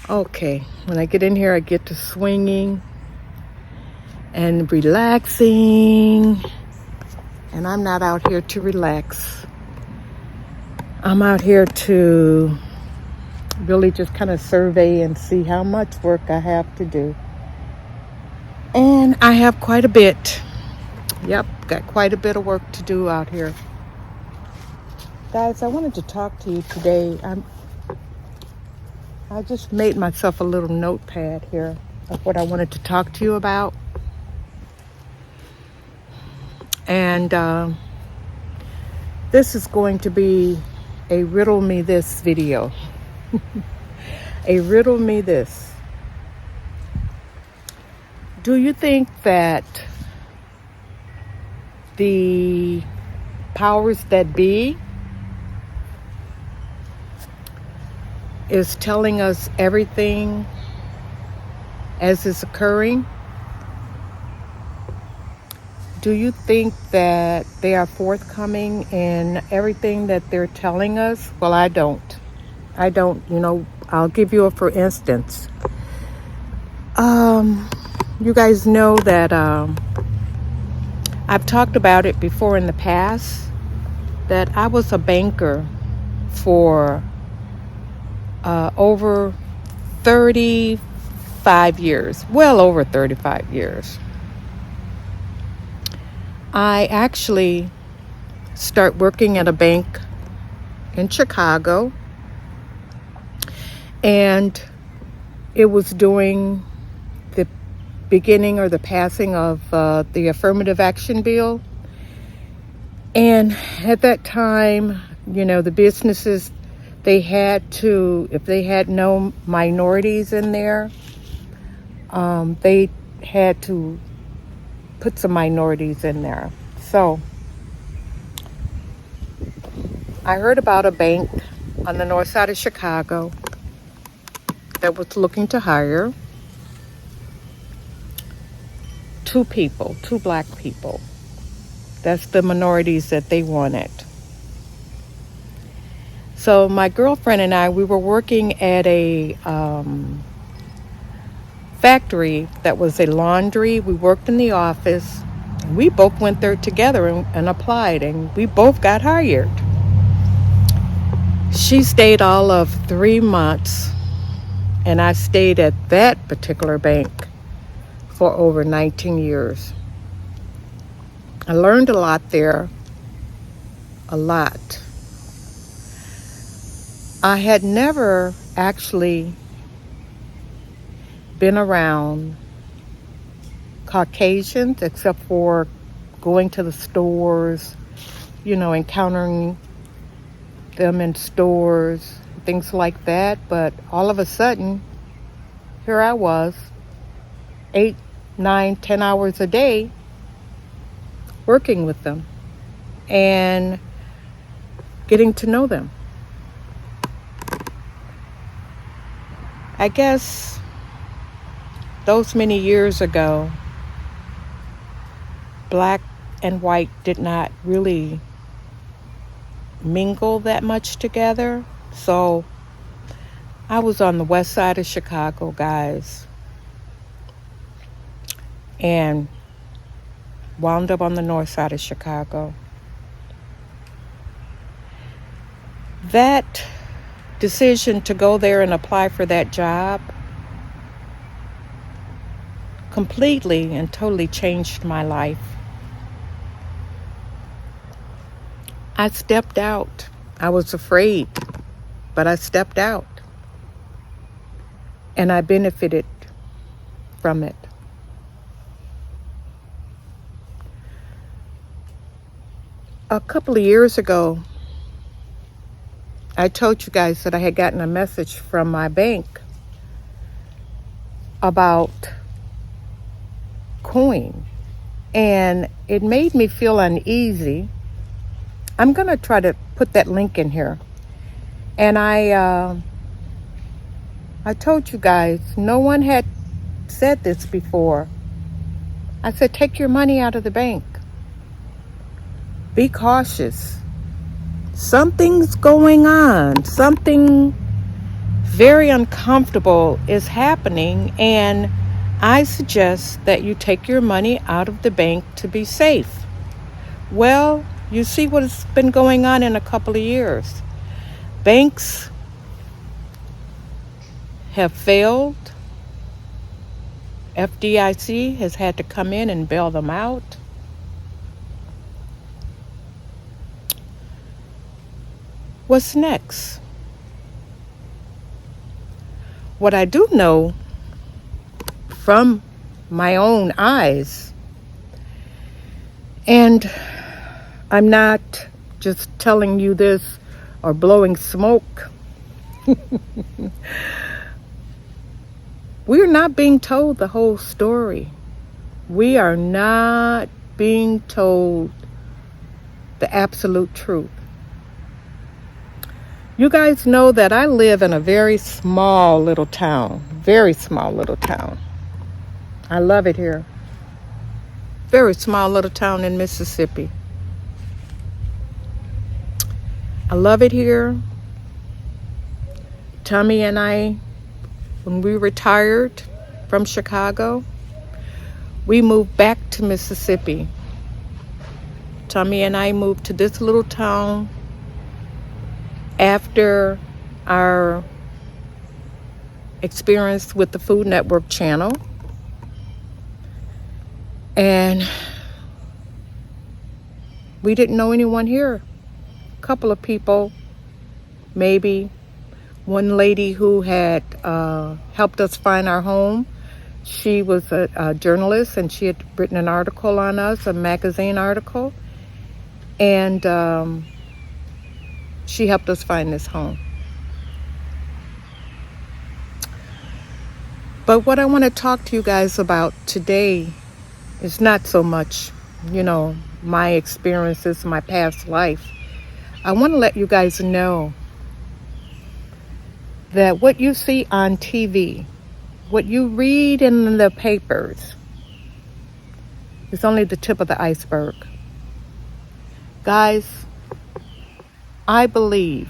Okay, when I get in here, I get to swinging and relaxing. And I'm not out here to relax. I'm out here to really just kind of survey and see how much work I have to do. And I have quite a bit. Yep, got quite a bit of work to do out here. Guys, I wanted to talk to you today. I just made myself a little notepad here of what I wanted to talk to you about. And this is going to be a riddle me this video. A riddle me this. Do you think that the powers that be is telling us everything as is occurring? Do you think that they are forthcoming in everything that they're telling us? Well, I don't. I'll give you a for instance. You guys know that I've talked about it before in the past, that I was a banker for over 35 years, well over 35 years. I actually start working at a bank in Chicago, and it was during the beginning or the passing of the affirmative action bill. And at that time, the businesses, they had to, if they had no minorities in there, they had to put some minorities in there. So I heard about a bank on the north side of Chicago that was looking to hire two black people. That's the minorities that they wanted. So my girlfriend and I, we were working at a factory that was a laundry. We worked in the office. We both went there together and applied, and we both got hired. She stayed all of 3 months, and I stayed at that particular bank for over 19 years. I learned a lot there, a lot. I had never actually been around Caucasians except for going to the stores, encountering them in stores, things like that. But all of a sudden, here I was, 8, 9, 10 hours a day working with them and getting to know them. I guess those many years ago, black and white did not really mingle that much together. So I was on the west side of Chicago, guys, and wound up on the north side of Chicago. That decision to go there and apply for that job completely and totally changed my life. I stepped out. I was afraid, but I stepped out, and I benefited from it. A couple of years ago, I told you guys that I had gotten a message from my bank about coin, and it made me feel uneasy. I'm going to try to put that link in here. And I told you guys, no one had said this before. I said, take your money out of the bank. Be cautious. Something's going on. Something very uncomfortable is happening, and I suggest that you take your money out of the bank to be safe. Well, you see what's been going on in a couple of years. Banks have failed. FDIC has had to come in and bail them out. What's next? What I do know from my own eyes, and I'm not just telling you this or blowing smoke. We're not being told the whole story. We are not being told the absolute truth. You guys know that I live in a very small little town. Very small little town. I love it here. Very small little town in Mississippi. I love it here. Tommy and I, when we retired from Chicago, we moved back to Mississippi. Tommy and I moved to this little town after our experience with the Food Network channel. And we didn't know anyone here. A couple of people, maybe. One lady who had helped us find our home. She was a journalist, and she had written an article on us, a magazine article. And she helped us find this home. But what I want to talk to you guys about today is not so much, my experiences, my past life. I want to let you guys know that what you see on TV, what you read in the papers, is only the tip of the iceberg. Guys, I believe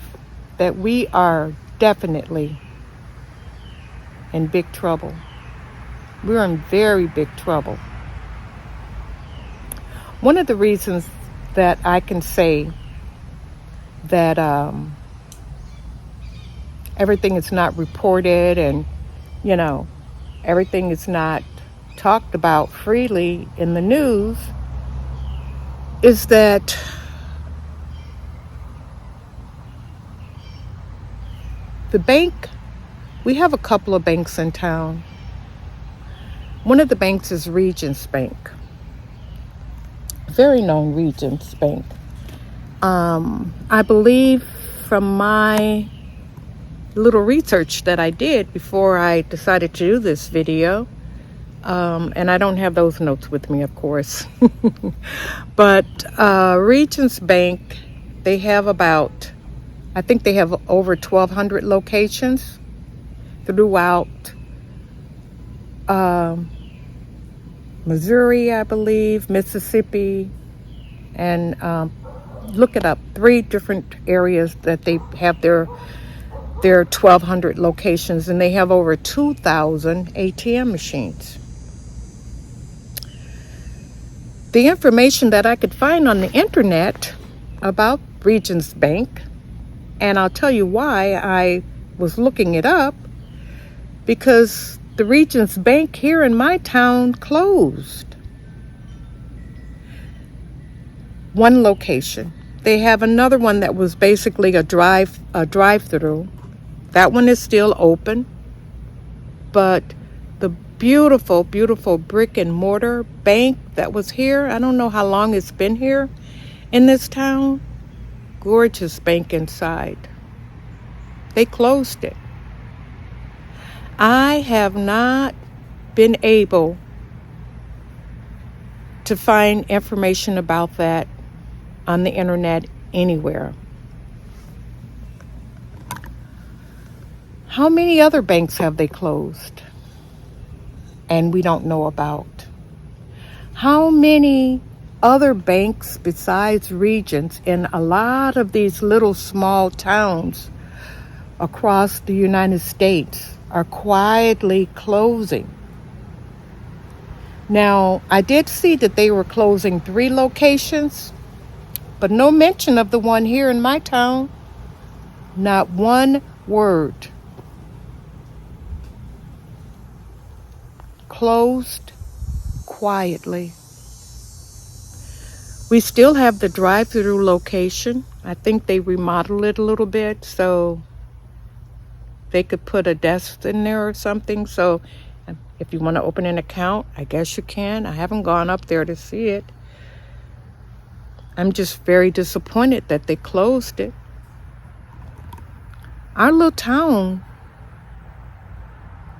that we are definitely in big trouble. We're in very big trouble. One of the reasons that I can say that everything is not reported and, everything is not talked about freely in the news is that the bank, we have a couple of banks in town. One of the banks is Regions Bank. Very known Regions Bank. I believe from my little research that I did before I decided to do this video, and I don't have those notes with me, of course, but Regions Bank, they have I think they have over 1,200 locations throughout Missouri, I believe, Mississippi, and look it up. 3 different areas that they have their 1,200 locations, and they have over 2,000 ATM machines. The information that I could find on the internet about Regions Bank, and I'll tell you why I was looking it up, because the Regions Bank here in my town closed. One location. They have another one that was basically a drive-through. That one is still open, but the beautiful, beautiful brick and mortar bank that was here, I don't know how long it's been here in this town. Gorgeous bank inside. They closed it. I have not been able to find information about that on the internet anywhere. How many other banks have they closed and we don't know about? How many other banks besides Regions in a lot of these little small towns across the United States are quietly closing. Now, I did see that they were closing 3 locations, but no mention of the one here in my town. Not one word. Closed quietly. We still have the drive-through location. I think they remodeled it a little bit so they could put a desk in there or something. So if you want to open an account, I guess you can. I haven't gone up there to see it. I'm just very disappointed that they closed it. Our little town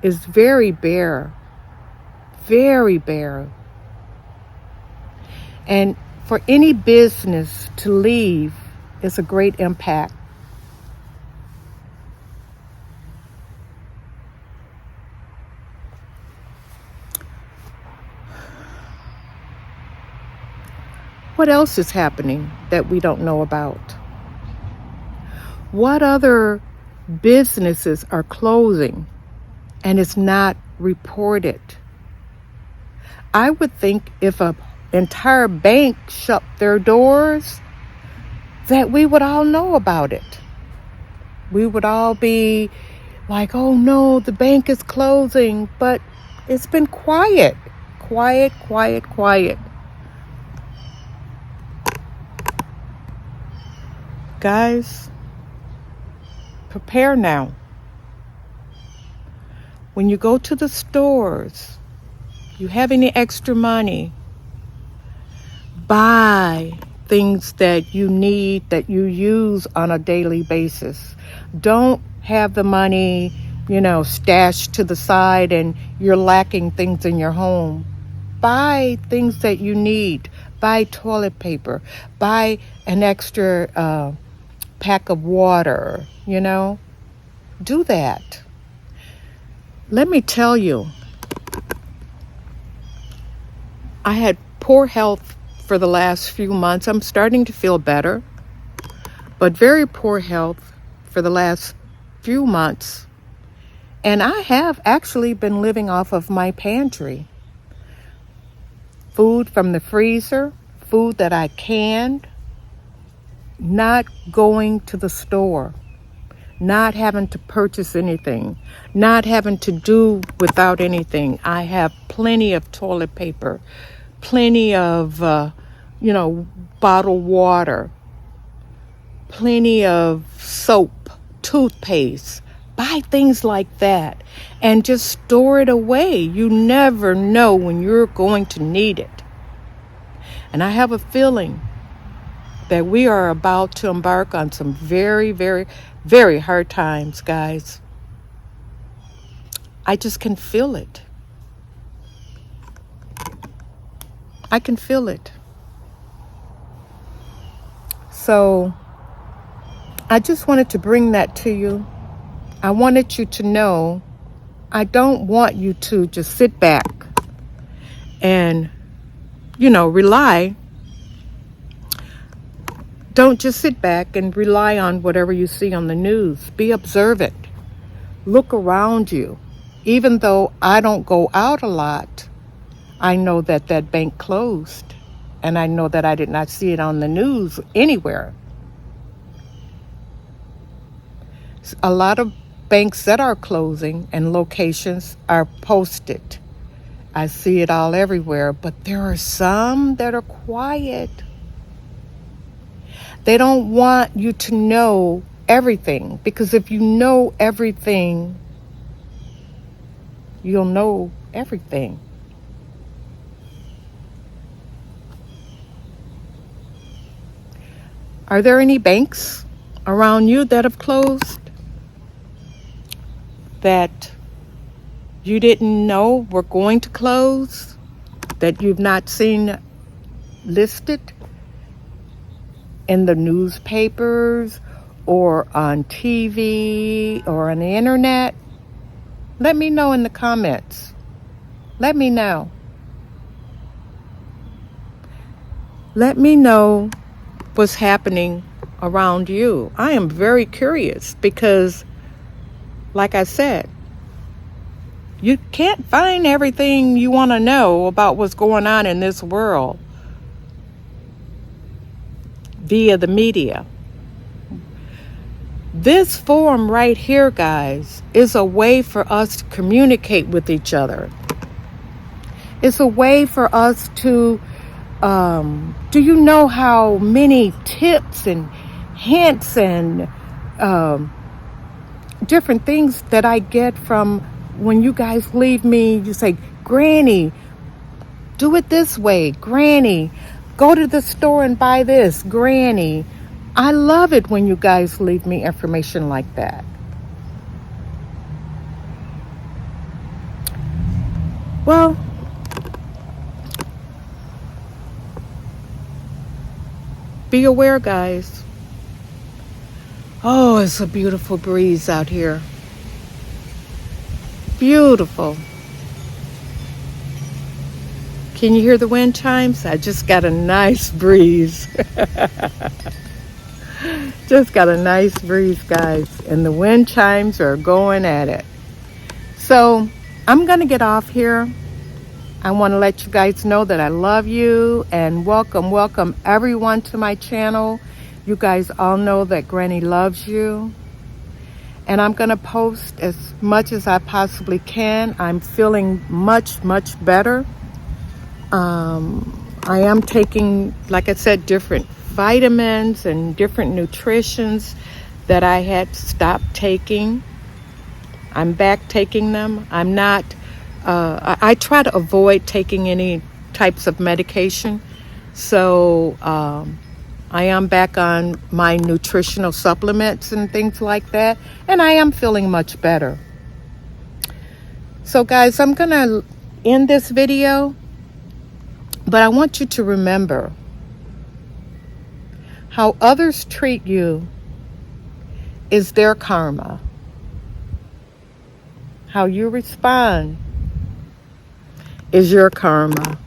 is very bare. Very bare. And for any business to leave is a great impact. What else is happening that we don't know about? What other businesses are closing and it's not reported? I would think if an entire bank shut their doors, that we would all know about it. We would all be like, oh no, the bank is closing, but it's been quiet. Quiet, quiet, quiet. Guys, prepare now. When you go to the stores, you have any extra money, buy things that you need, that you use on a daily basis. Don't have the money, stashed to the side and you're lacking things in your home. Buy things that you need. Buy toilet paper. Buy an extra pack of water, Do that. Let me tell you, I had poor health for the last few months. I'm starting to feel better, but very poor health for the last few months. And I have actually been living off of my pantry. Food from the freezer, food that I canned, not going to the store, not having to purchase anything, not having to do without anything. I have plenty of toilet paper, plenty of, bottled water, plenty of soap, toothpaste. Buy things like that and just store it away. You never know when you're going to need it. And I have a feeling that we are about to embark on some very, very, very hard times, guys. I just can feel it. I can feel it. So I just wanted to bring that to you. I wanted you to know I don't want you to just sit back and, rely. Don't just sit back and rely on whatever you see on the news. Be observant. Look around you. Even though I don't go out a lot, I know that that bank closed. And I know that I did not see it on the news anywhere. A lot of banks that are closing and locations are posted. I see it all everywhere, but there are some that are quiet. They don't want you to know everything, because if you know everything, you'll know everything. Are there any banks around you that have closed that you didn't know were going to close, that you've not seen listed in the newspapers or on TV or on the internet? Let me know in the comments. Let me know. Let me know what's happening around you. I am very curious because like I said, you can't find everything you want to know about what's going on in this world via the media. This forum right here, guys, is a way for us to communicate with each other. It's a way for us to, do you know how many tips and hints and different things that I get from when you guys leave me? You say, Granny, do it this way. Granny, go to the store and buy this. Granny, I love it when you guys leave me information like that. Well, be aware, guys. Oh, it's a beautiful breeze out here. Beautiful. Can you hear the wind chimes? I just got a nice breeze. Just got a nice breeze, guys. And the wind chimes are going at it. So I'm going to get off here. I want to let you guys know that I love you and welcome everyone to my channel. You guys all know that Granny loves you. And I'm going to post as much as I possibly can. I'm feeling much better. I am taking, like I said, different vitamins and different nutritions that I had stopped taking. I'm back taking them. I'm not, I try to avoid taking any types of medication. So I am back on my nutritional supplements and things like that. And I am feeling much better. So guys, I'm going to end this video. But I want you to remember how others treat you is their karma. How you respond is your karma.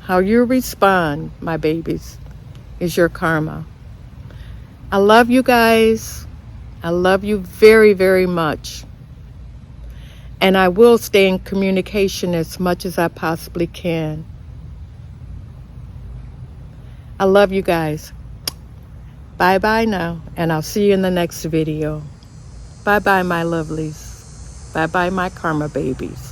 How you respond, my babies, is your karma. I love you guys. I love you very much. And I will stay in communication as much as I possibly can. I love you guys. Bye now, and I'll see you in the next video. Bye my lovelies. Bye my karma babies.